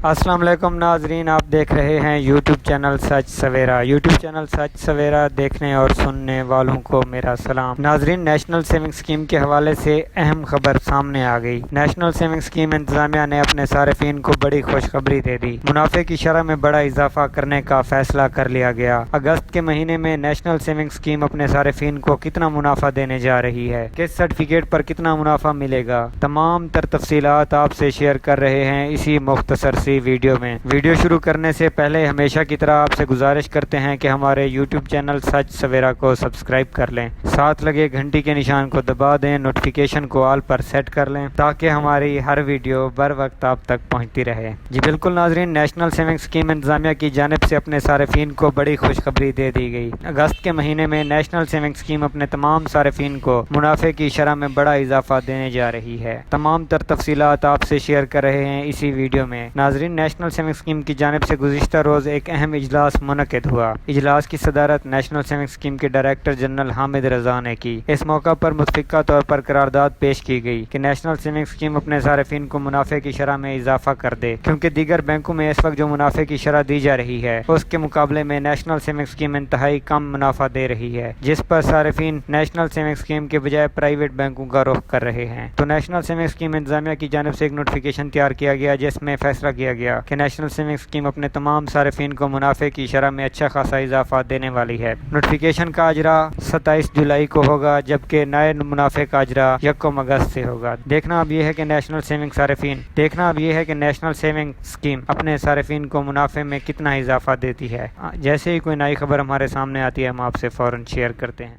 السلام علیکم ناظرین، آپ دیکھ رہے ہیں یوٹیوب چینل سچ سویرا۔ یوٹیوب چینل سچ سویرا دیکھنے اور سننے والوں کو میرا سلام۔ ناظرین، نیشنل سیونگ اسکیم کے حوالے سے اہم خبر سامنے آ گئی۔ نیشنل سیونگ اسکیم انتظامیہ نے اپنے صارفین کو بڑی خوشخبری دے دی۔ منافع کی شرح میں بڑا اضافہ کرنے کا فیصلہ کر لیا گیا۔ اگست کے مہینے میں نیشنل سیونگ اسکیم اپنے صارفین کو کتنا منافع دینے جا رہی ہے، کس سرٹیفکیٹ پر کتنا منافع ملے گا، تمام تر تفصیلات آپ سے شیئر کر رہے ہیں اسی مختصر سی ویڈیو میں۔ ویڈیو شروع کرنے سے پہلے ہمیشہ کی طرح آپ سے گزارش کرتے ہیں کہ ہمارے یوٹیوب چینل سچ سویرا کو سبسکرائب کر لیں، ساتھ لگے گھنٹی کے نشان کو دبا دیں، نوٹیفیکیشن کو آل پر سیٹ کر لیں تاکہ ہماری ہر ویڈیو بر وقت آپ تک پہنچتی رہے۔ جی بالکل ناظرین، نیشنل سیونگ اسکیم انتظامیہ کی جانب سے اپنے صارفین کو بڑی خوشخبری دے دی گئی۔ اگست کے مہینے میں نیشنل سیونگ اسکیم اپنے تمام صارفین کو منافع کی شرح میں بڑا اضافہ دینے جا رہی ہے۔ تمام تر تفصیلات آپ سے شیئر کر رہے ہیں اسی ویڈیو میں۔ ناظرین، نیشنل سیونگ اسکیم کی جانب سے گزشتہ روز ایک اہم اجلاس منعقد ہوا۔ اجلاس کی صدارت نیشنل سیونگ اسکیم کے ڈائریکٹر جنرل حامد رضا نے کی۔ اس موقع پر متفقہ طور پر قرارداد پیش کی گئی کہ نیشنل سیونگ اسکیم اپنے صارفین کو منافع کی شرح میں اضافہ کر دے، کیونکہ دیگر بینکوں میں اس وقت جو منافع کی شرح دی جا رہی ہے اس کے مقابلے میں نیشنل سیونگ اسکیم انتہائی کم منافع دے رہی ہے، جس پر صارفین نیشنل سیونگ اسکیم کے بجائے پرائیویٹ بینکوں کا رخ کر رہے ہیں۔ تو نیشنل سیونگ اسکیم انتظامیہ کی جانب سے ایک نوٹیفیکیشن تیار کیا گیا جس میں فیصلہ کیا گیا کہ نیشنل سیونگ اسکیم اپنے تمام صارفین کو منافع کی شرح میں اچھا خاصا اضافہ دینے والی ہے۔ نوٹیفیکیشن کا اجرا 27 جولائی کو ہوگا، جبکہ نئے منافع کا اجرا 1 اگست سے ہوگا۔ دیکھنا اب یہ ہے کہ نیشنل سیونگ اسکیم اپنے صارفین کو منافع میں کتنا اضافہ دیتی ہے۔ جیسے ہی کوئی نئی خبر ہمارے سامنے آتی ہے ہم آپ سے فوراً شیئر کرتے ہیں۔